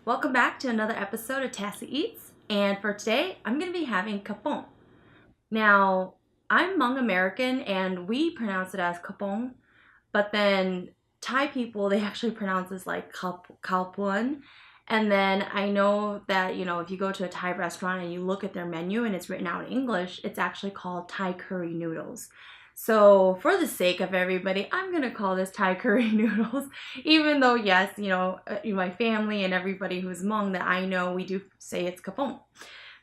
Welcome back to another episode of Tassie Eats, and for today, I'm going to be having Khao Poon. Now, I'm Hmong American, and we pronounce it as Khao Poon, but then Thai people, they actually pronounce this like Khao Poon, and then I know that, if you go to a Thai restaurant and you look at their menu and it's written out in English, it's actually called Thai Curry Noodles. So for the sake of everybody, I'm going to call this Thai Curry Noodles, even though, yes, my family and everybody who's Hmong that I know, we do say it's Khao Poon.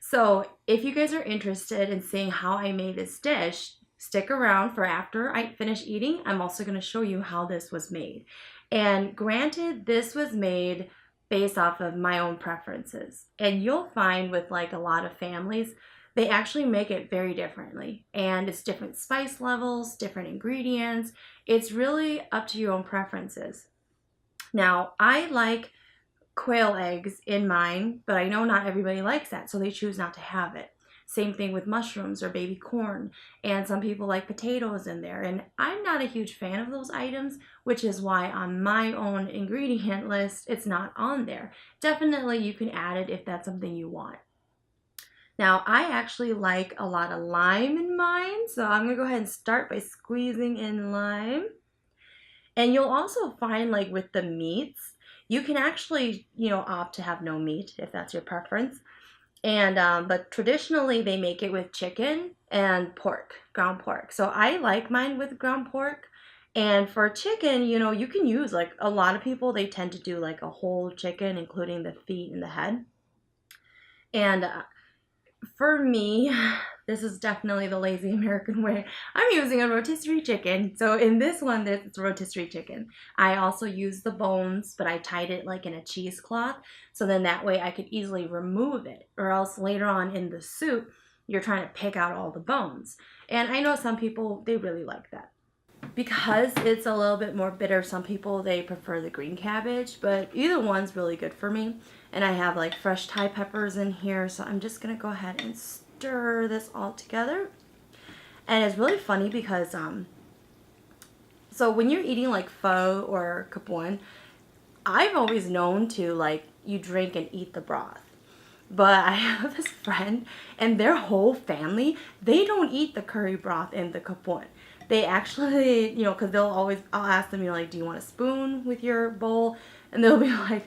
So if you guys are interested in seeing how I made this dish, stick around for after I finish eating. I'm also going to show you how this was made. And granted, this was made based off of my own preferences. And you'll find with like a lot of families, they actually make it very differently. And it's different spice levels, different ingredients. It's really up to your own preferences. Now, I like quail eggs in mine, but I know not everybody likes that, so they choose not to have it. Same thing with mushrooms or baby corn, and some people like potatoes in there, and I'm not a huge fan of those items, which is why on my own ingredient list, it's not on there. Definitely you can add it if that's something you want. Now, I actually like a lot of lime in mine, so I'm gonna go ahead and start by squeezing in lime. And you'll also find like with the meats, you can actually, opt to have no meat if that's your preference. And but traditionally they make it with chicken and pork, ground pork. So I like mine with ground pork. And for chicken, you can use like a lot of people, they tend to do like a whole chicken, including the feet and the head. And for me, this is definitely the lazy American way. I'm using a rotisserie chicken. So in this one, it's rotisserie chicken. I also use the bones, but I tied it like in a cheesecloth. So then that way I could easily remove it. Or else later on in the soup, you're trying to pick out all the bones. And I know some people, they really like that. Because it's a little bit more bitter, some people, they prefer the green cabbage, but either one's really good for me. And I have like fresh Thai peppers in here, so I'm just gonna go ahead and stir this all together. And it's really funny because so when you're eating like pho or Khao Poon, I've always known to like you drink and eat the broth. But I have this friend and their whole family, they don't eat the curry broth in the Khao Poon. They actually, because I'll ask them, like, do you want a spoon with your bowl? And they'll be like,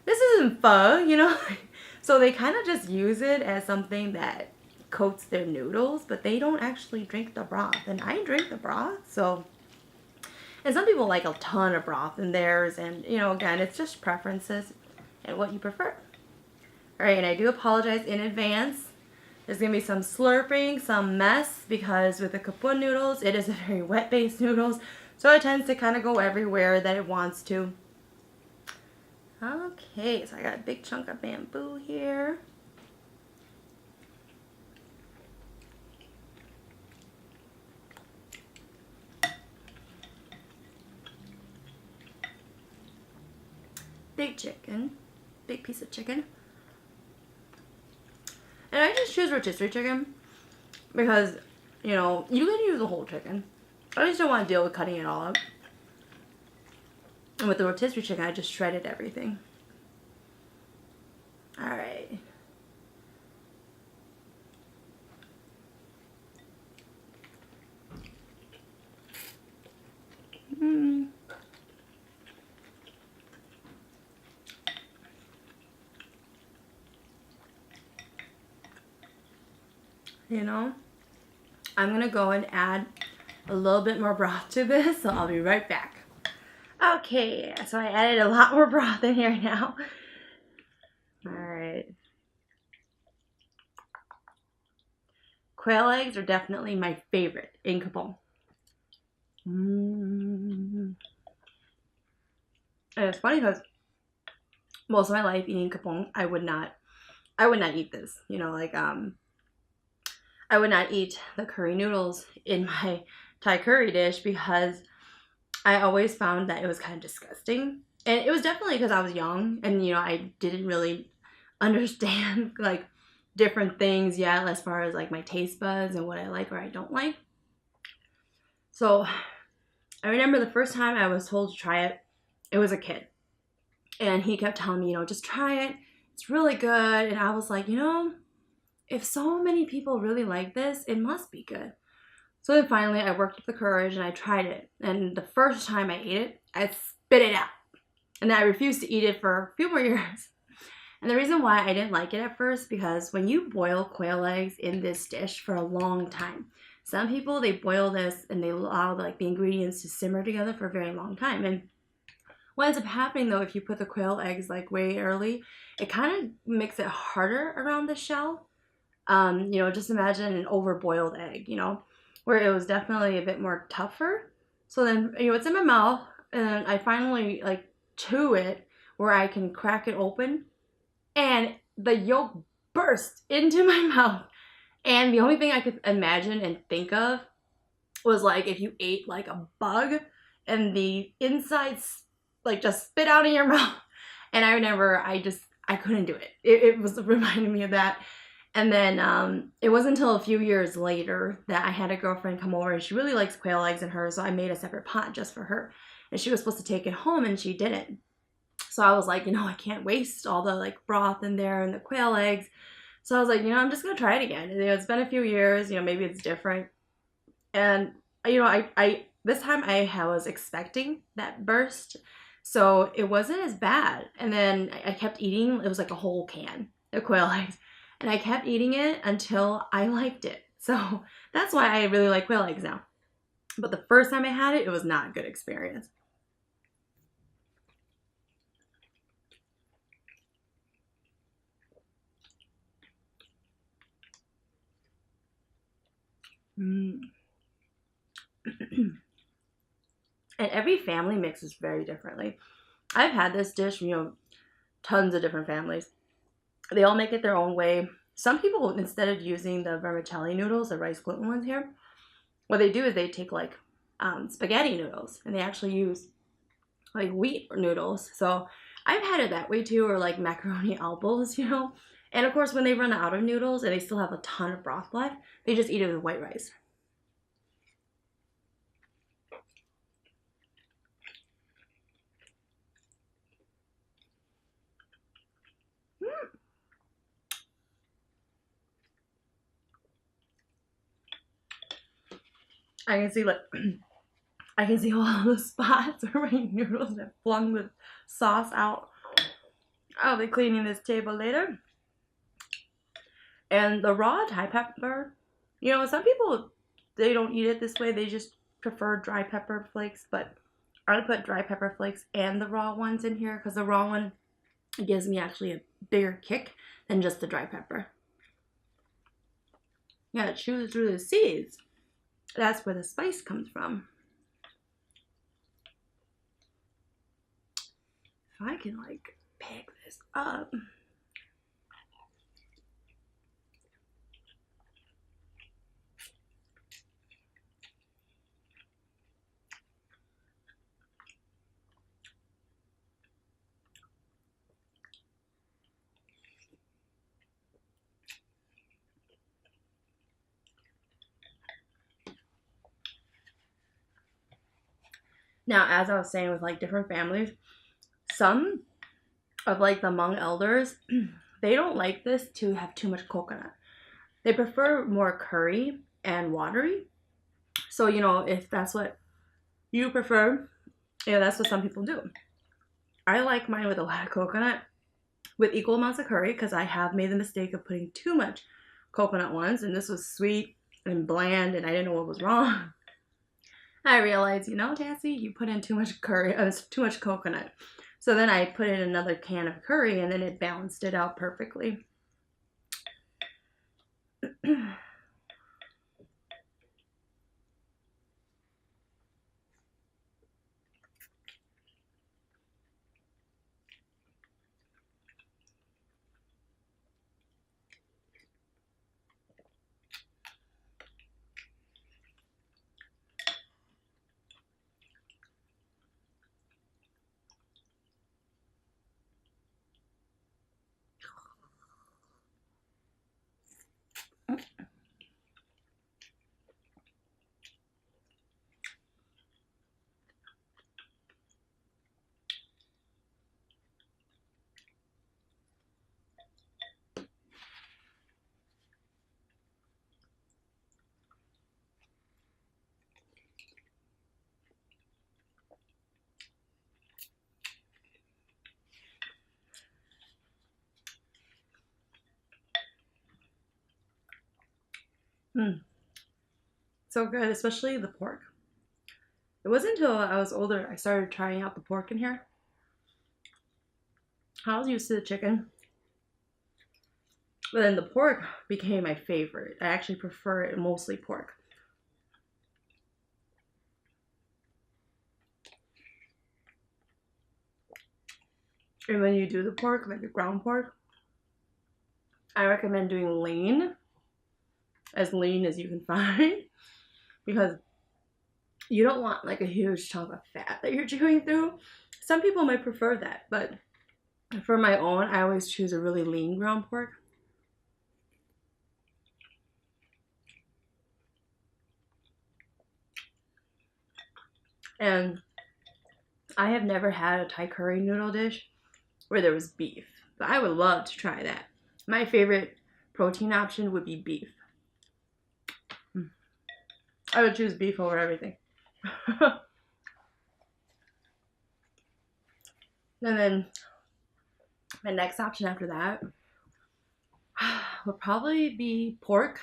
this isn't pho. So they kind of just use it as something that coats their noodles, but they don't actually drink the broth. And I drink the broth, so. And some people like a ton of broth in theirs, and, again, it's just preferences and what you prefer. All right, and I do apologize in advance. There's going to be some slurping, some mess, because with the Khao Poon noodles, it is a very wet-based noodles, so it tends to kind of go everywhere that it wants to. Okay, so I got a big chunk of bamboo here. Big chicken, big piece of chicken. And I just choose rotisserie chicken because, you can use the whole chicken. I just don't want to deal with cutting it all up. And with the rotisserie chicken, I just shredded everything. Alright. I'm going to go and add a little bit more broth to this, so I'll be right back. Okay, so I added a lot more broth in here now. Alright. Quail eggs are definitely my favorite in Khao Poon. And it's funny because most of my life eating Khao Poon, I would not eat this. I would not eat the curry noodles in my Thai curry dish because I always found that it was kind of disgusting. And it was definitely because I was young and, I didn't really understand like different things yet as far as like my taste buds and what I like or I don't like. So I remember the first time I was told to try it, it was a kid. And he kept telling me, just try it. It's really good. And I was like, if so many people really like this, it must be good. So then finally I worked up the courage and I tried it. And the first time I ate it, I spit it out. And then I refused to eat it for a few more years. And the reason why I didn't like it at first, because when you boil quail eggs in this dish for a long time, some people, they boil this and they allow the ingredients to simmer together for a very long time. And what ends up happening though, if you put the quail eggs way early, it kind of makes it harder around the shell. Just imagine an overboiled egg, where it was definitely a bit more tougher. So then, it's in my mouth and I finally chew it where I can crack it open. And the yolk burst into my mouth. And the only thing I could imagine and think of was if you ate a bug and the insides just spit out of your mouth. And I remember I couldn't do it. It was reminding me of that. And then it wasn't until a few years later that I had a girlfriend come over and she really likes quail eggs in hers. So I made a separate pot just for her. And she was supposed to take it home and she didn't. So I was like, I can't waste all the broth in there and the quail eggs. So I was like, I'm just going to try it again. And, it's been a few years, maybe it's different. And, I this time I was expecting that burst. So it wasn't as bad. And then I kept eating. It was a whole can of quail eggs. And I kept eating it until I liked it. So that's why I really like quail eggs now. But the first time I had it, it was not a good experience. And every family mixes very differently. I've had this dish, tons of different families. They all make it their own way. Some people, instead of using the vermicelli noodles, the rice gluten ones here, what they do is they take spaghetti noodles and they actually use wheat noodles. So I've had it that way too, or macaroni albals, And of course, when they run out of noodles and they still have a ton of broth left, they just eat it with white rice. I can see I can see all the spots where my noodles have flung the sauce out. I'll be cleaning this table later. And the raw Thai pepper, some people, they don't eat it this way. They just prefer dry pepper flakes. But I put dry pepper flakes and the raw ones in here because the raw one gives me actually a bigger kick than just the dry pepper. You gotta chew through the seeds. That's where the spice comes from. If I can pick this up. Now, as I was saying with different families, some of the Hmong elders, they don't like this to have too much coconut. They prefer more curry and watery. So, if that's what you prefer, that's what some people do. I like mine with a lot of coconut with equal amounts of curry because I have made the mistake of putting too much coconut once, and this was sweet and bland and I didn't know what was wrong. I realized, Tassie, you put in too much curry, too much coconut. So then I put in another can of curry and then it balanced it out perfectly. Mm, so good, especially the pork. It wasn't until I was older I started trying out the pork in here. I was used to the chicken, but then the pork became my favorite. I actually prefer it mostly pork. And when you do the pork, like the ground pork, I recommend doing lean as you can find, because you don't want like a huge chunk of fat that you're chewing through. Some people might prefer that, but for my own, I always choose a really lean ground pork. And I have never had a Thai curry noodle dish where there was beef, but I would love to try that. My favorite protein option would be beef. I would choose beef over everything. And then my next option after that would probably be pork.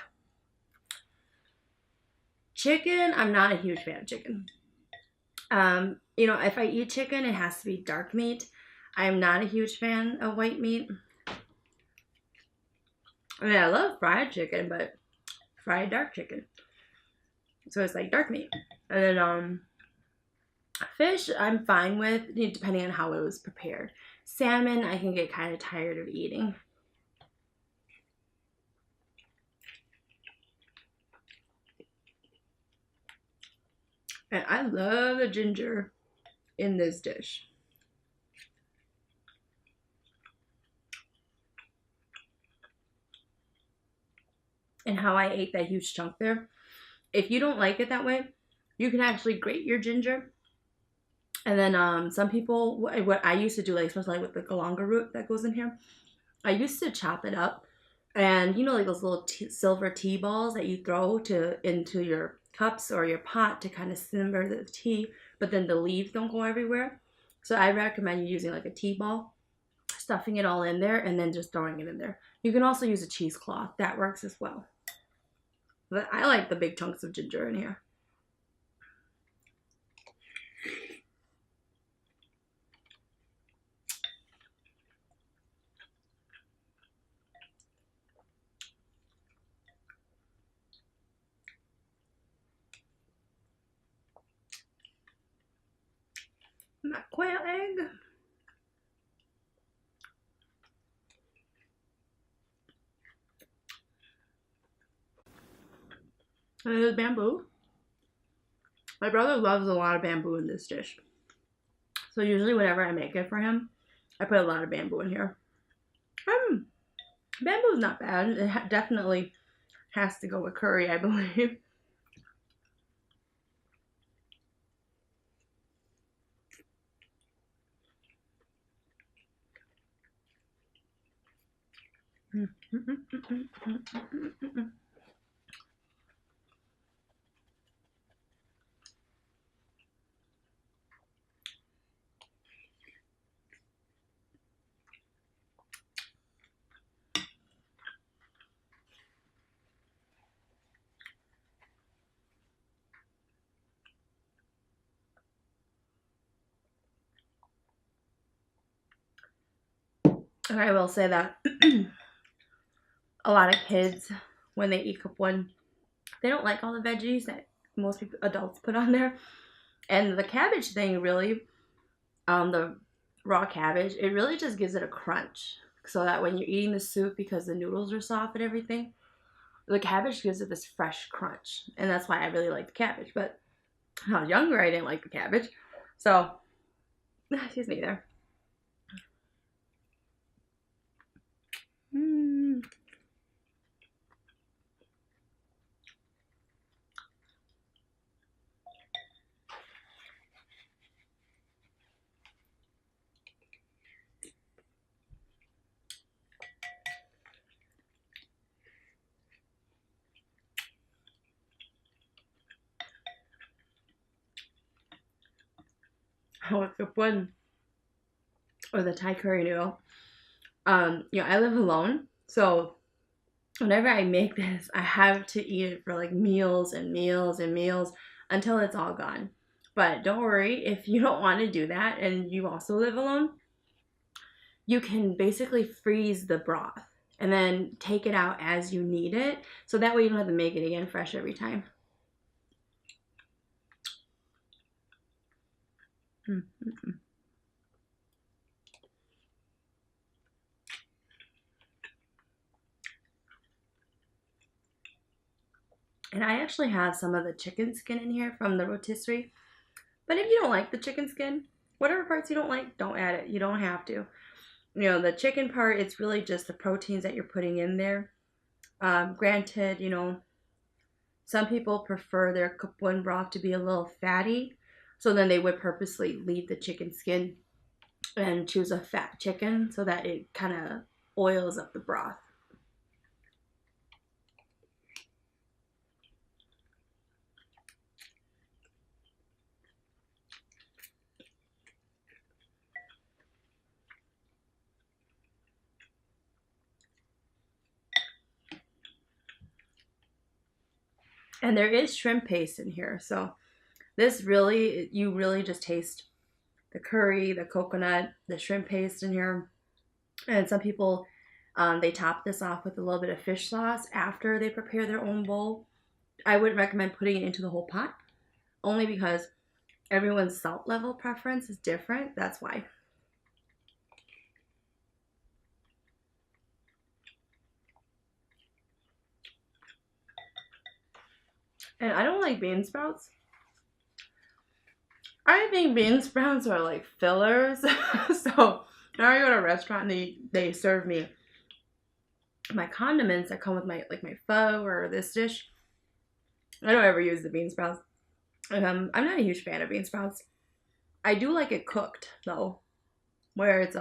Chicken, I'm not a huge fan of chicken. If I eat chicken, it has to be dark meat. I'm not a huge fan of white meat. I mean, I love fried chicken, but fried dark chicken. So it's like dark meat. And then fish, I'm fine with, depending on how it was prepared. Salmon, I can get kind of tired of eating. And I love the ginger in this dish. And how I ate that huge chunk there. If you don't like it that way, you can actually grate your ginger. And then some people, what I used to do, like especially with the galangal root that goes in here, I used to chop it up, and like those little silver tea balls that you throw into your cups or your pot to kind of simmer the tea, but then the leaves don't go everywhere. So I recommend you using like a tea ball, stuffing it all in there, and then just throwing it in there. You can also use a cheesecloth. That works as well. But I like the big chunks of ginger in here. My quail egg. And there's bamboo. My brother loves a lot of bamboo in this dish. So usually whenever I make it for him, I put a lot of bamboo in here. Bamboo is not bad. It definitely has to go with curry, I believe. And I will say that a lot of kids, when they eat Khao Poon, they don't like all the veggies that most people, adults put on there. And the cabbage thing really, the raw cabbage, it really just gives it a crunch. So that when you're eating the soup, because the noodles are soft and everything, the cabbage gives it this fresh crunch. And that's why I really like the cabbage. But when I was younger, I didn't like the cabbage. So, excuse me there. With Khao Poon or the Thai curry noodle. I live alone, so whenever I make this, I have to eat it for like meals and meals and meals until it's all gone. But don't worry, if you don't want to do that and you also live alone, you can basically freeze the broth and then take it out as you need it. So that way you don't have to make it again fresh every time. Mm-hmm. And I actually have some of the chicken skin in here from the rotisserie. But if you don't like the chicken skin, whatever parts you don't like, don't add it. You don't have to. You know, the chicken part, it's really just the proteins that you're putting in there. Granted, you know, some people prefer their Khao Poon broth to be a little fatty. So then they would purposely leave the chicken skin and choose a fat chicken so that it kind of oils up the broth. And there is shrimp paste in here. So this really, you really just taste the curry, the coconut, the shrimp paste in here. And some people, they top this off with a little bit of fish sauce after they prepare their own bowl. I wouldn't recommend putting it into the whole pot, only because everyone's salt level preference is different. That's why. And I don't like bean sprouts. I think bean sprouts are like fillers. So now I go to a restaurant and they serve me my condiments that come with my like my pho or this dish. I don't ever use the bean sprouts. I'm not a huge fan of bean sprouts. I do like it cooked though, where it's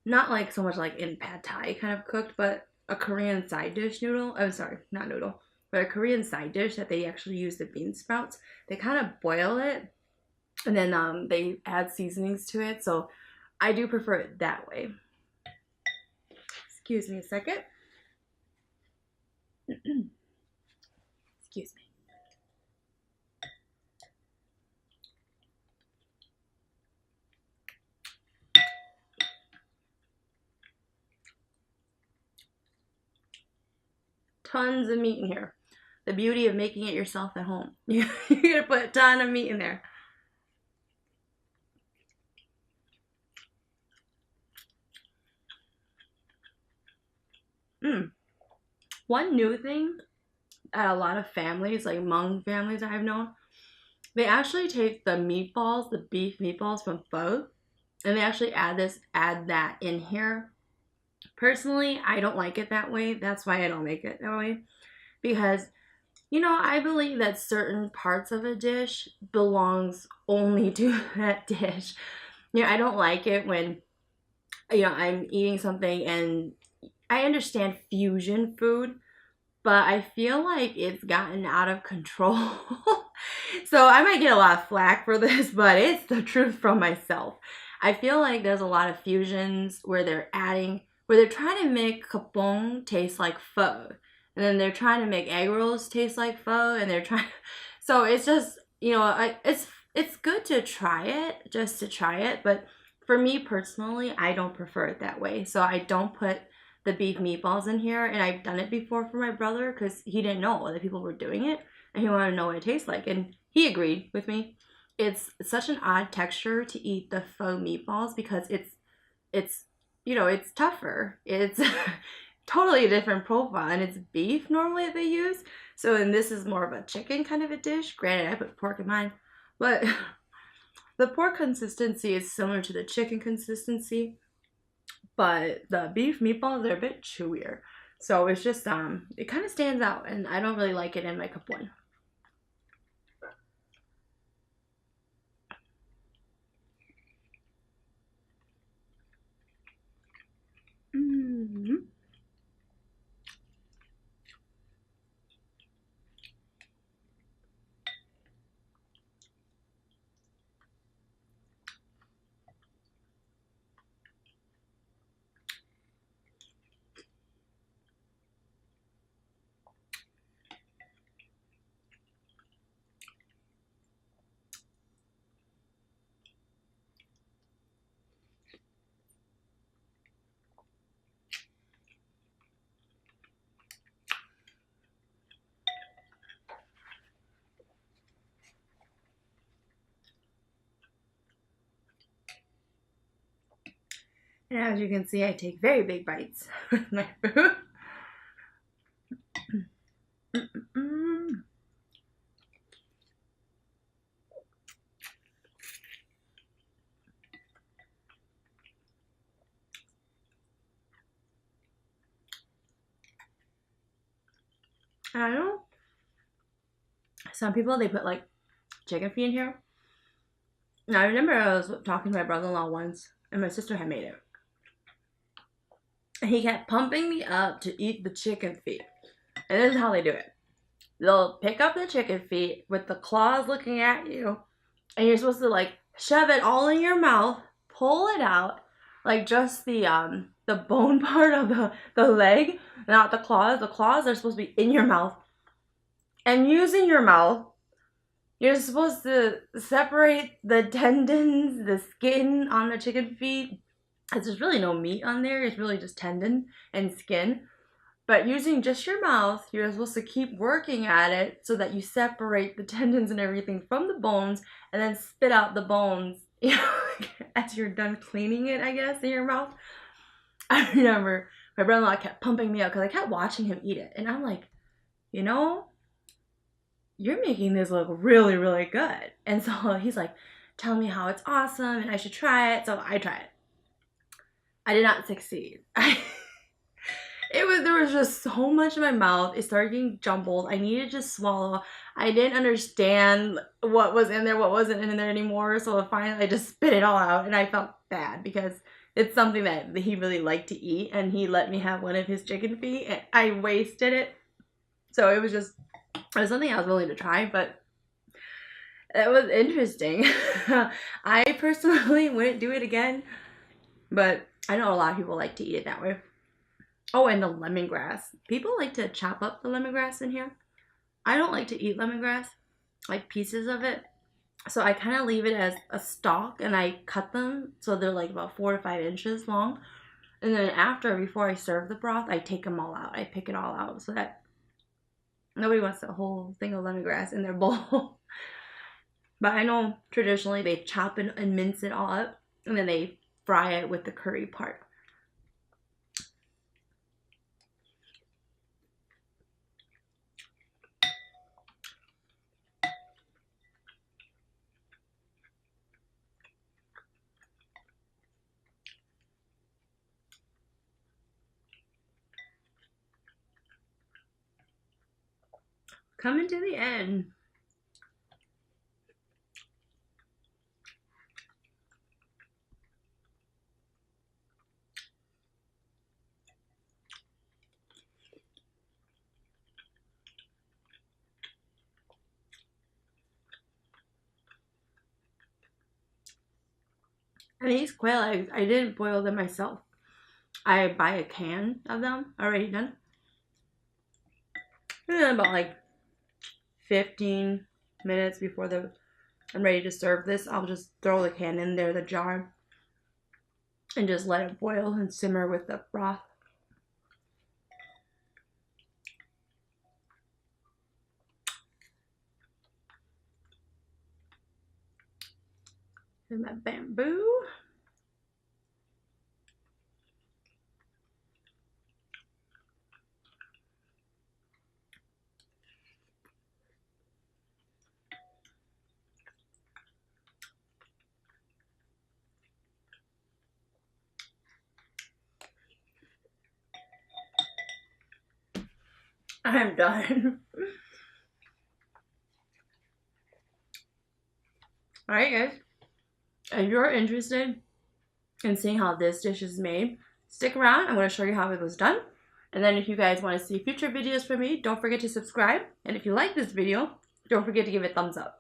not like so much like in pad thai kind of cooked, but a Korean side dish noodle. I'm sorry, not noodle, but a Korean side dish that they actually use the bean sprouts. They kind of boil it and then they add seasonings to it. So I do prefer it that way. Excuse me a second. Excuse me. Tons of meat in here. The beauty of making it yourself at home. You're gonna put a ton of meat in there. Mm. One new thing at a lot of families, like Hmong families I've known, they actually take the meatballs, the beef meatballs from pho, and they actually add that in here. Personally, I don't like it that way. That's why I don't make it that way. Because, you know, I believe that certain parts of a dish belongs only to that dish. You know, I don't like it when, you know, I'm eating something and I understand fusion food, but I feel like it's gotten out of control. So I might get a lot of flack for this, but it's the truth from myself. I feel like there's a lot of fusions where they're trying to make kapong taste like pho. And then they're trying to make egg rolls taste like pho. And they're trying, so it's just, you know, it's good to try it, just to try it. But for me personally, I don't prefer it that way. So I don't put the beef meatballs in here, and I've done it before for my brother because he didn't know other people were doing it and he wanted to know what it tastes like, and he agreed with me. It's such an odd texture to eat the faux meatballs because it's you know, it's tougher. It's totally a different profile, and it's beef normally that they use. So and this is more of a chicken kind of a dish. Granted, I put pork in mine, but the pork consistency is similar to the chicken consistency, but the beef meatballs are a bit chewier. So it's just it kind of stands out, and I don't really like it in my Khao Poon. Mm-hmm. And as you can see, I take very big bites with my food. And I know some people, they put like chicken feet in here. Now I remember I was talking to my brother-in-law once, and my sister had made it. And he kept pumping me up to eat the chicken feet. And this is how they do it. They'll pick up the chicken feet with the claws looking at you, and you're supposed to like shove it all in your mouth, pull it out, like just the bone part of the leg, not the claws. The claws are supposed to be in your mouth. And using your mouth, you're supposed to separate the tendons, the skin on the chicken feet. Because there's really no meat on there. It's really just tendon and skin. But using just your mouth, you're supposed to keep working at it so that you separate the tendons and everything from the bones, and then spit out the bones, you know, as you're done cleaning it, I guess, in your mouth. I remember my brother-in-law kept pumping me up because I kept watching him eat it. And I'm like, you know, you're making this look really, really good. And so he's like telling me how it's awesome and I should try it. So I tried it. I did not succeed. There was just so much in my mouth. It started getting jumbled. I needed to swallow. I didn't understand what was in there, what wasn't in there anymore. So finally I just spit it all out, and I felt bad because it's something that he really liked to eat, and he let me have one of his chicken feet and I wasted it. So it was something I was willing to try, but it was interesting. I personally wouldn't do it again, but I know a lot of people like to eat it that way. Oh, and the lemongrass. People like to chop up the lemongrass in here. I don't like to eat lemongrass, like pieces of it. So I kind of leave it as a stalk, and I cut them so they're like about 4 to 5 inches long. And then before I serve the broth, I take them all out. I pick it all out so that nobody wants the whole thing of lemongrass in their bowl. But I know traditionally they chop and mince it all up, and then they fry it with the curry part. Coming to the end. And these quail eggs, I didn't boil them myself. I buy a can of them already done. And then about like 15 minutes before I'm ready to serve this, I'll just throw the can in there, the jar, and just let it boil and simmer with the broth. And my bamboo. I'm done. Alright guys, if you're interested in seeing how this dish is made, stick around. I'm going to show you how it was done. And then if you guys want to see future videos from me, don't forget to subscribe. And if you like this video, don't forget to give it a thumbs up.